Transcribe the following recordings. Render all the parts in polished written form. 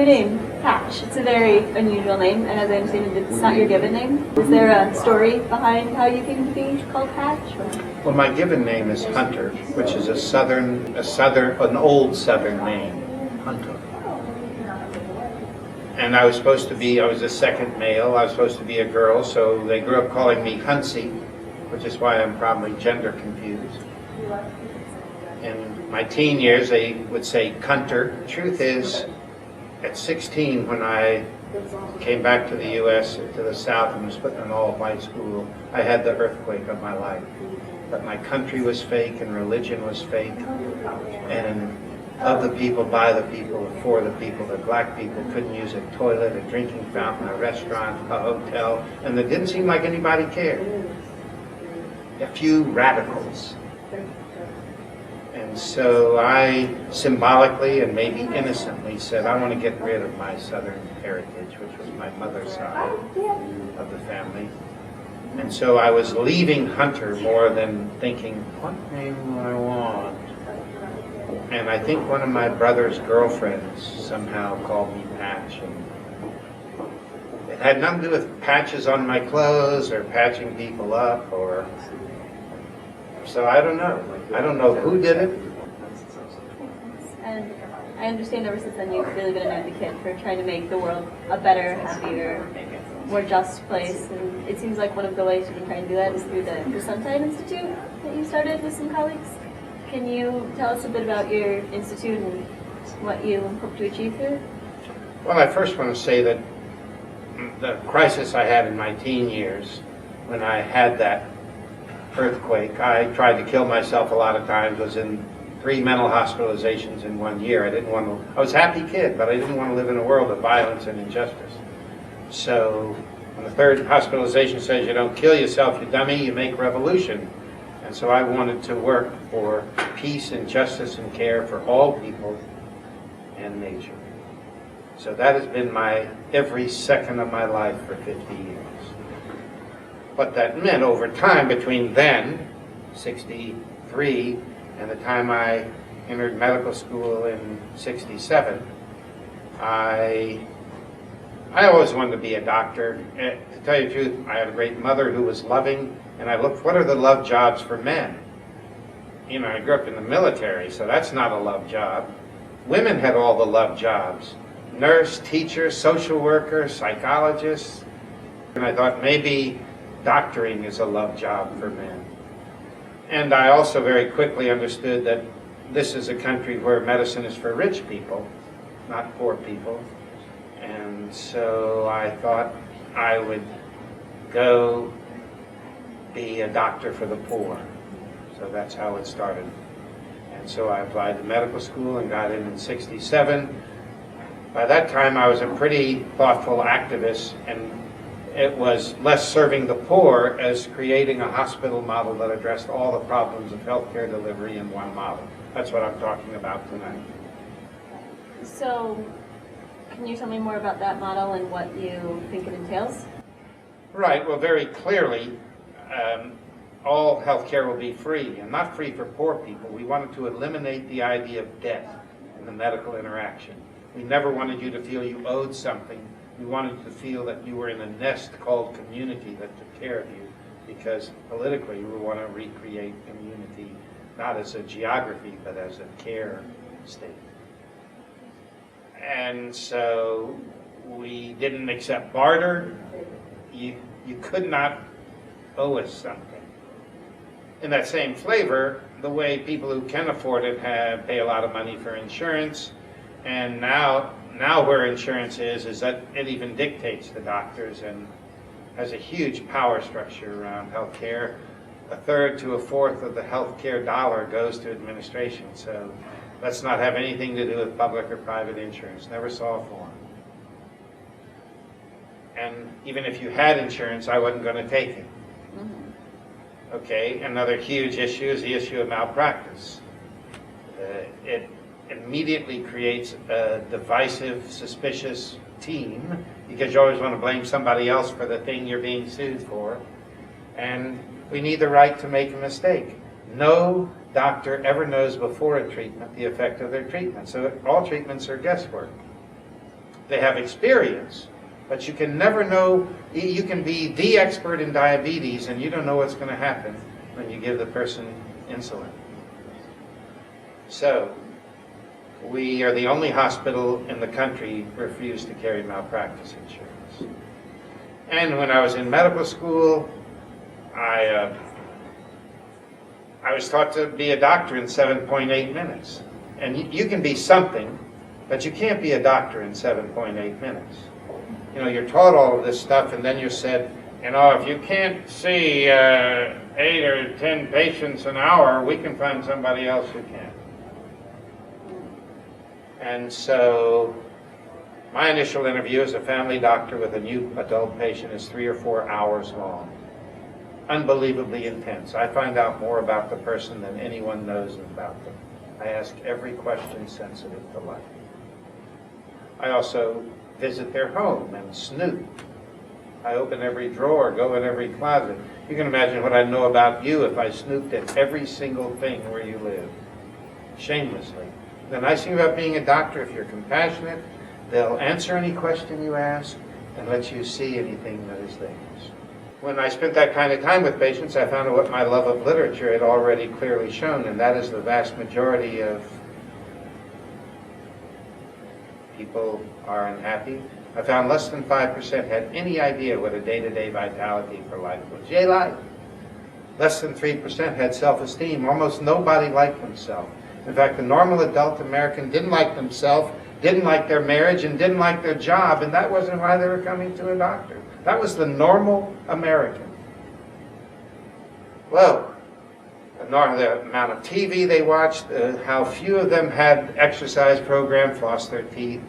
name, Patch. It's a very unusual name, and as I understand it, it's not your given name. Is there a story behind how you came to be called Patch? Or? Well, my given name is Hunter, which is an old Southern name, Hunter. And I was the second male. I was supposed to be a girl, so they grew up calling me Huntsy, which is why I'm probably gender confused. In my teen years, they would say Cunter. The truth is, at 16, when I came back to the U.S., to the South, and was put in an all-white school, I had the earthquake of my life. That my country was fake and religion was fake, and of the people, by the people, for the people, that black people couldn't use a toilet, a drinking fountain, a restaurant, a hotel, and it didn't seem like anybody cared. A few radicals. And so I symbolically and maybe innocently said, I want to get rid of my Southern heritage, which was my mother's side of the family. And so I was leaving Hunter more than thinking, what name do I want? And I think one of my brother's girlfriends somehow called me Patch. And it had nothing to do with patches on my clothes or patching people up or... So I don't know. I don't know who did it. And I understand ever since then you've really been an advocate for trying to make the world a better, happier, more just place. And it seems like one of the ways you've been trying to do that is through the Sunshine Institute that you started with some colleagues. Can you tell us a bit about your institute and what you hope to achieve through it? Well, I first want to say that the crisis I had in my teen years, when I had that earthquake, I tried to kill myself a lot of times, was in 3 mental hospitalizations in 1 year. I was a happy kid, but I didn't want to live in a world of violence and injustice. So when the 3rd hospitalization says you don't kill yourself, you dummy, you make revolution. And so I wanted to work for peace and justice and care for all people and nature. So that has been my every second of my life for 50 years. What that meant over time between then, 63, and the time I entered medical school in 67, I always wanted to be a doctor. To tell you the truth, I had a great mother who was loving, and I looked, what are the love jobs for men? You know, I grew up in the military, so that's not a love job. Women had all the love jobs. Nurse, teacher, social worker, psychologist. And I thought maybe doctoring is a love job for men. And I also very quickly understood that this is a country where medicine is for rich people, not poor people. And so I thought I would go be a doctor for the poor. So that's how it started. And so I applied to medical school and got in 67. By that time I was a pretty thoughtful activist, and it was less serving the poor as creating a hospital model that addressed all the problems of healthcare delivery in one model. That's what I'm talking about tonight. So, can you tell me more about that model and what you think it entails? Right, well, very clearly, all healthcare will be free, and not free for poor people. We wanted to eliminate the idea of debt in the medical interaction. We never wanted you to feel you owed something. We wanted to feel that you were in a nest called community that took care of you, because politically we want to recreate community, not as a geography, but as a care state. And so we didn't accept barter. You could not owe us something. In that same flavor, the way people who can afford it pay a lot of money for insurance, and now where insurance is that it even dictates the doctors and has a huge power structure around healthcare. 1/3 to 1/4 of the healthcare dollar goes to administration. So let's not have anything to do with public or private insurance. Never saw a form. And even if you had insurance, I wasn't going to take it. Okay, another huge issue is the issue of malpractice. It immediately creates a divisive, suspicious team, because you always want to blame somebody else for the thing you're being sued for. And we need the right to make a mistake. No doctor ever knows before a treatment the effect of their treatment. So all treatments are guesswork. they have experience, but you can never know. You can be the expert in diabetes and you don't know what's going to happen when you give the person insulin. So we are the only hospital in the country refused to carry malpractice insurance. And when I was in medical school, I was taught to be a doctor in 7.8 minutes. And you can be something, but you can't be a doctor in 7.8 minutes. You know, you're taught all of this stuff, and then you're said, you know, if you can't see 8 or 10 patients an hour, we can find somebody else who can. And so my initial interview as a family doctor with a new adult patient is 3 or 4 hours long. Unbelievably intense. I find out more about the person than anyone knows about them. I ask every question sensitive to life. I also visit their home and snoop. I open every drawer, go in every closet. You can imagine what I'd know about you if I snooped at every single thing where you live, shamelessly. The nice thing about being a doctor, if you're compassionate, they'll answer any question you ask and let you see anything that is theirs. When I spent that kind of time with patients, I found out what my love of literature had already clearly shown, and that is the vast majority of people are unhappy. I found less than 5% had any idea what a day-to-day vitality for life was. Yay, life! Less than 3% had self-esteem. Almost nobody liked themselves. In fact, the normal adult American didn't like themselves, didn't like their marriage, and didn't like their job, and that wasn't why they were coming to a doctor. That was the normal American. Well, the amount of TV they watched, how few of them had exercise program, flossed their teeth,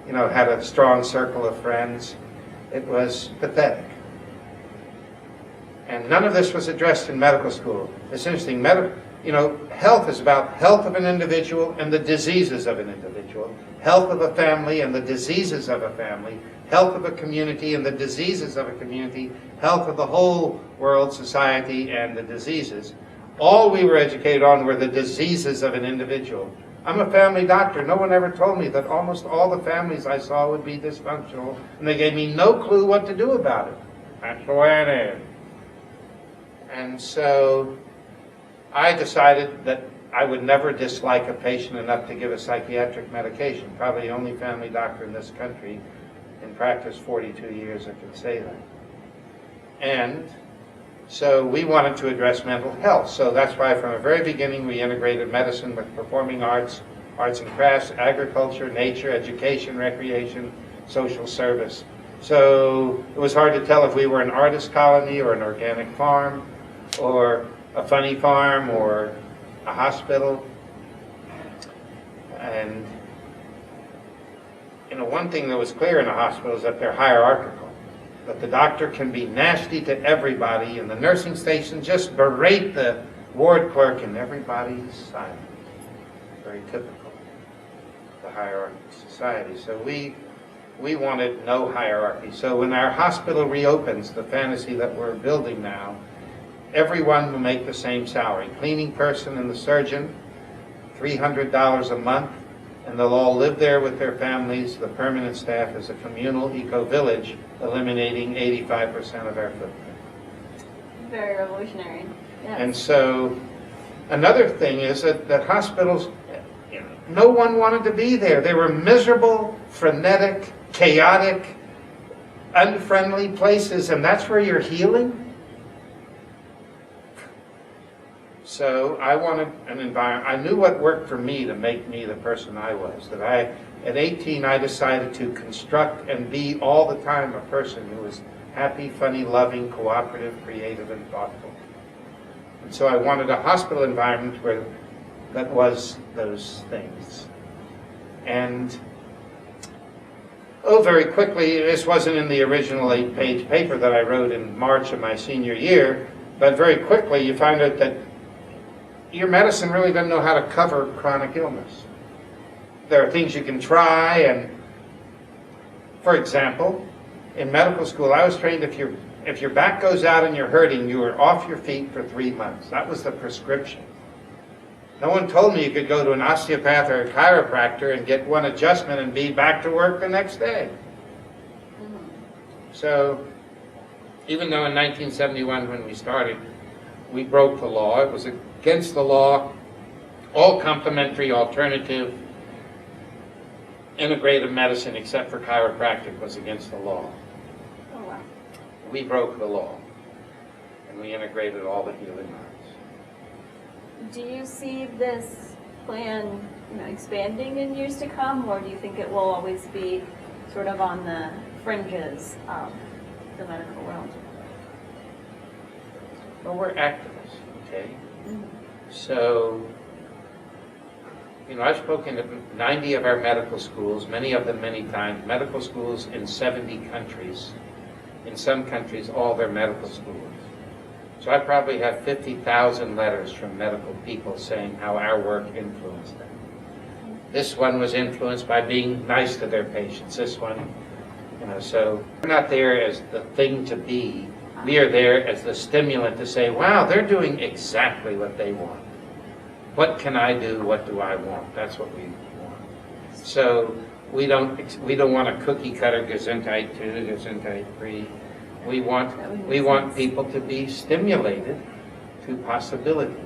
you know, had a strong circle of friends. It was pathetic. And none of this was addressed in medical school. It's interesting, health is about health of an individual and the diseases of an individual, health of a family and the diseases of a family, health of a community and the diseases of a community, health of the whole world, society, and the diseases. All we were educated on were the diseases of an individual. I'm a family doctor. No one ever told me that almost all the families I saw would be dysfunctional, and they gave me no clue what to do about it. That's the way it is. And so I decided that I would never dislike a patient enough to give a psychiatric medication. Probably the only family doctor in this country in practice 42 years that can say that. And so we wanted to address mental health. So that's why from the very beginning we integrated medicine with performing arts, arts and crafts, agriculture, nature, education, recreation, social service. So it was hard to tell if we were an artist colony or an organic farm or a funny farm or a hospital. And one thing that was clear in a hospital is that they're hierarchical, that the doctor can be nasty to everybody and the nursing station just berate the ward clerk and everybody's silent. Very typical of the hierarchical society. So we wanted no hierarchy. So when our hospital reopens, the fantasy that we're building now, everyone will make the same salary. Cleaning person and the surgeon, $300 a month, and they'll all live there with their families. The permanent staff is a communal eco-village, eliminating 85% of our footprint. Very revolutionary. Yes. And so another thing is that hospitals, no one wanted to be there. They were miserable, frenetic, chaotic, unfriendly places, and that's where you're healing? So I wanted an environment. I knew what worked for me to make me the person I was. At 18, I decided to construct and be all the time a person who was happy, funny, loving, cooperative, creative, and thoughtful. And so I wanted a hospital environment that was those things. And very quickly, this wasn't in the original 8-page paper that I wrote in March of my senior year, but very quickly you find out that your medicine really doesn't know how to cover chronic illness. There are things you can try, and for example, in medical school I was trained if your back goes out and you're hurting, you are off your feet for 3 months. That was the prescription. No one told me you could go to an osteopath or a chiropractor and get one adjustment and be back to work the next day. So, even though in 1971 when we started, we broke the law, it was against the law, all complementary, alternative, integrative medicine except for chiropractic was against the law. Oh, wow. We broke the law, and we integrated all the healing arts. Do you see this plan, expanding in years to come, or do you think it will always be sort of on the fringes of the medical world? Well, we're activists, okay? So, I've spoken at 90 of our medical schools, many of them many times, medical schools in 70 countries. In some countries, all their medical schools. So I probably have 50,000 letters from medical people saying how our work influenced them. This one was influenced by being nice to their patients. This one, so we're not there as the thing to be. We are there as the stimulant to say, wow, they're doing exactly what they want. What can I do? What do I want? That's what we want. So we don't want a cookie cutter Gesundheit 2, Gesundheit 3. We want people to be stimulated to possibility.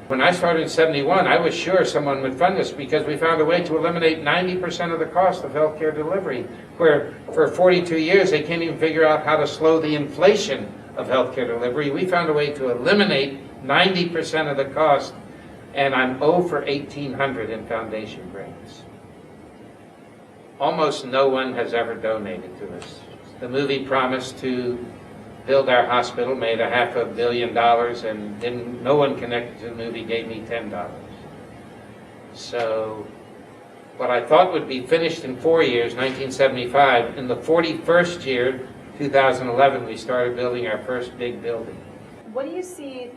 When I started in 71, I was sure someone would fund us because we found a way to eliminate 90% of the cost of healthcare delivery, where for 42 years they can't even figure out how to slow the inflation of healthcare delivery. We found a way to eliminate 90% of the cost, and I'm 0 for 1,800 in foundation grants. Almost no one has ever donated to us. The movie promised to build our hospital, made $500 million, and no one connected to the movie gave me $10. So what I thought would be finished in 4 years, 1975, in the 41st year, 2011, we started building our first big building. What do you see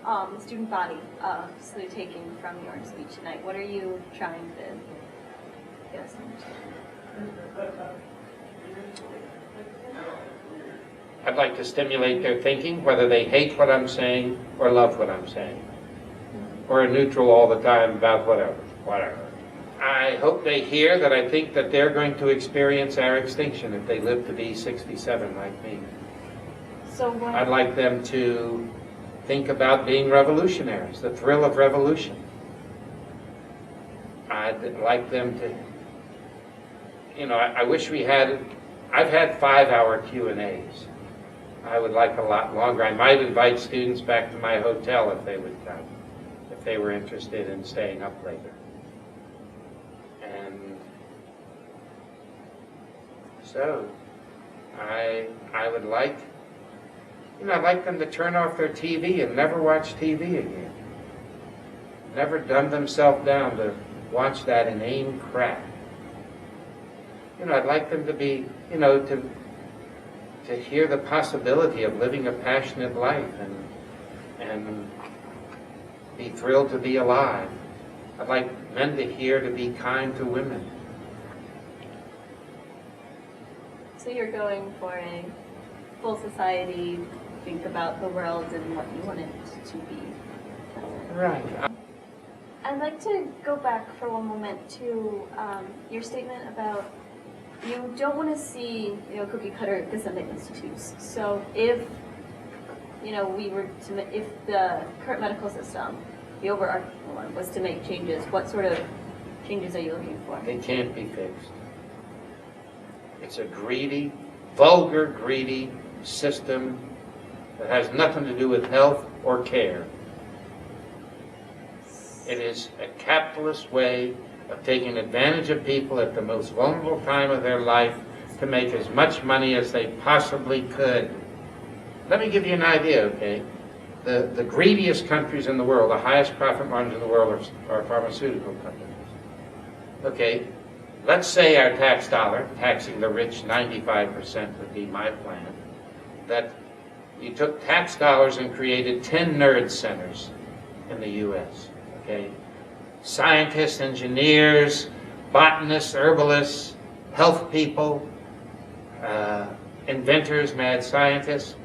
the student body SLU taking from your speech tonight? What are you trying to get us to understand? I'd like to stimulate their thinking, whether they hate what I'm saying or love what I'm saying, or are neutral all the time about whatever. I hope they hear that I think that they're going to experience our extinction if they live to be 67 like me. So I'd like them to think about being revolutionaries, the thrill of revolution. I'd like them to, I wish we had, I've had 5-hour Q&As. I would like a lot longer. I might invite students back to my hotel if they would come, if they were interested in staying up later. And so, I would like, I'd like them to turn off their TV and never watch TV again. Never dumb themselves down to watch that inane crap. I'd like them to be, to hear the possibility of living a passionate life and be thrilled to be alive. I'd like men to hear to be kind to women. So you're going for a full society, think about the world and what you want it to be. Right. I'd like to go back for one moment to your statement about you don't want to see cookie cutter Gesundheit institutes. So if if the current medical system, the overarching one, was to make changes, what sort of changes are you looking for? They can't be fixed. It's a greedy, vulgar, greedy system that has nothing to do with health or care. It is a capitalist way of taking advantage of people at the most vulnerable time of their life to make as much money as they possibly could. Let me give you an idea, okay? The greediest countries in the world, the highest profit margins in the world are pharmaceutical companies. Okay, let's say our tax dollar, taxing the rich 95% would be my plan, that you took tax dollars and created 10 nerd centers in the U.S., okay? Scientists, engineers, botanists, herbalists, health people, inventors, mad scientists.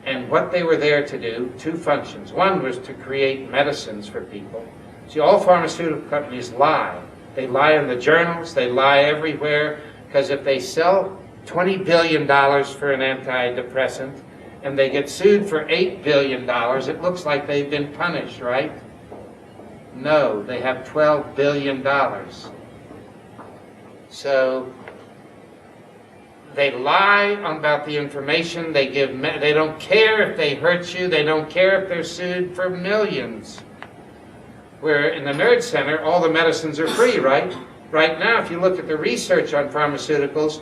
And what they were there to do, two functions. One was to create medicines for people. See, all pharmaceutical companies lie. They lie in the journals, they lie everywhere, because if they sell $20 billion for an antidepressant and they get sued for $8 billion, it looks like they've been punished, right? No, they have $12 billion. So they lie about the information they give. They don't care if they hurt you. They don't care if they're sued for millions. Where in the Nerd Center, all the medicines are free, right? Right now, if you look at the research on pharmaceuticals,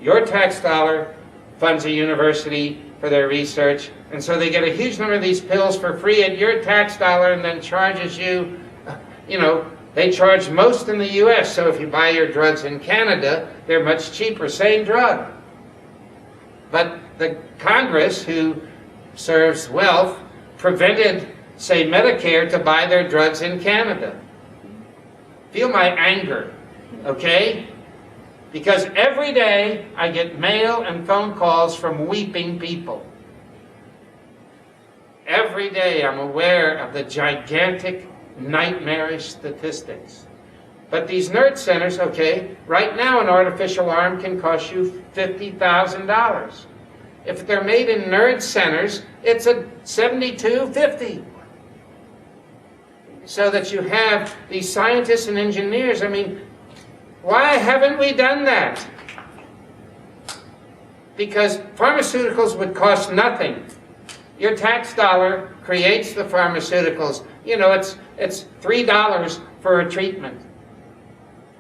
your tax dollar funds a university for their research, and so they get a huge number of these pills for free at your tax dollar and then charges you, they charge most in the US, so if you buy your drugs in Canada, they're much cheaper, same drug. But the Congress, who serves wealth, prevented, say, Medicare to buy their drugs in Canada. Feel my anger, okay? Because every day I get mail and phone calls from weeping people. Every day I'm aware of the gigantic, nightmarish statistics. But these nerd centers, okay, right now an artificial arm can cost you $50,000. If they're made in nerd centers, it's a $72.50. So that you have these scientists and engineers. I mean, why haven't we done that? Because pharmaceuticals would cost nothing. Your tax dollar creates the pharmaceuticals. It's $3 for a treatment.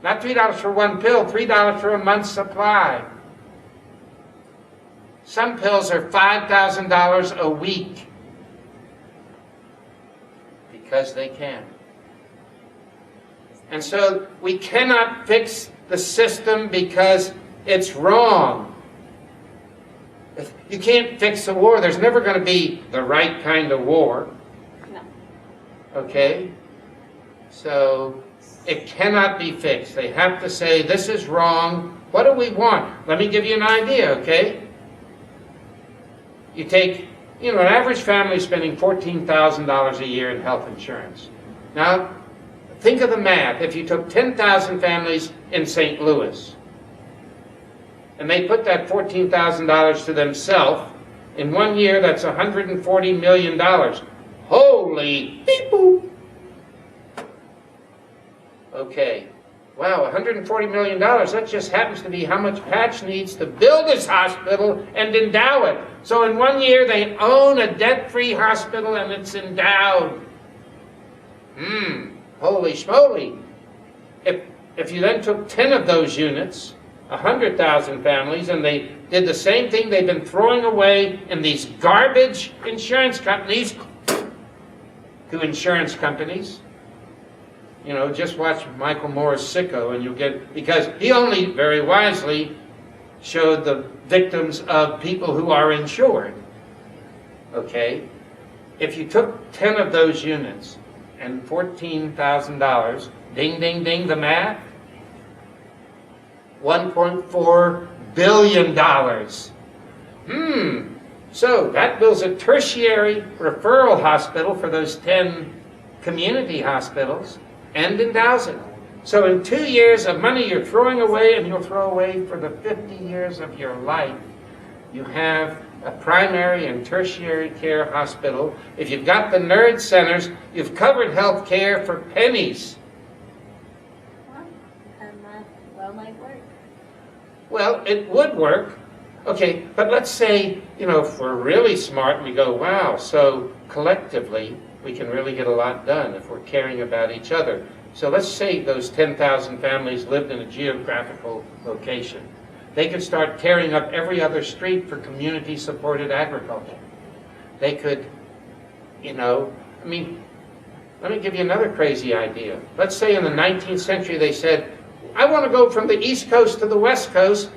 Not $3 for one pill, $3 for a month's supply. Some pills are $5,000 a week. Because they can. And so we cannot fix the system because it's wrong. You can't fix a war. There's never going to be the right kind of war. No. Okay? So it cannot be fixed. They have to say, this is wrong. What do we want? Let me give you an idea, okay? You take, an average family spending $14,000 a year in health insurance. Now, think of the math. If you took 10,000 families in St. Louis, and they put that $14,000 to themselves, in 1 year, that's $140 million. Holy beep boop. Okay. Wow, $140 million. That just happens to be how much Patch needs to build this hospital and endow it. So in 1 year, they own a debt-free hospital and it's endowed. Holy schmoly. If you then took 10 of those units, 100,000 families, and they did the same thing they've been throwing away in these garbage insurance companies to insurance companies. Just watch Michael Moore's Sicko and you'll get, because he only very wisely showed the victims of people who are insured. Okay? If you took 10 of those units and $14,000, ding, ding, ding, the math, $1.4 billion. So that builds a tertiary referral hospital for those 10 community hospitals and endows it. So in 2 years of money you're throwing away, and you'll throw away for the 50 years of your life, you have a primary and tertiary care hospital. If you've got the nerd centers, you've covered health care for pennies. And that might work. Well, it would work. Okay, but let's say, if we're really smart and we go, wow, so collectively we can really get a lot done if we're caring about each other. So let's say those 10,000 families lived in a geographical location. They could start tearing up every other street for community-supported agriculture. They could, let me give you another crazy idea. Let's say in the 19th century they said, I want to go from the East Coast to the West Coast,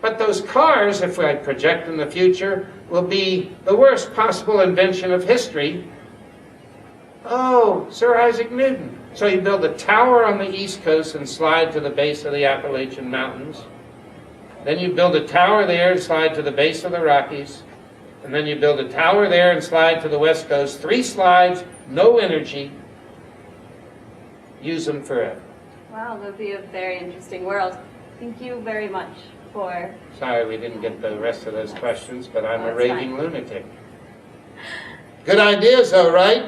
but those cars, if I project in the future, will be the worst possible invention of history. Oh, Sir Isaac Newton. So you build a tower on the East Coast and slide to the base of the Appalachian Mountains. Then you build a tower there and slide to the base of the Rockies. And then you build a tower there and slide to the West Coast. 3 slides, no energy. use them forever. Wow, that would be a very interesting world. Thank you very much for... Sorry we didn't get the rest of those questions, but I'm a That's raving fine. lunatic. Good ideas though, right?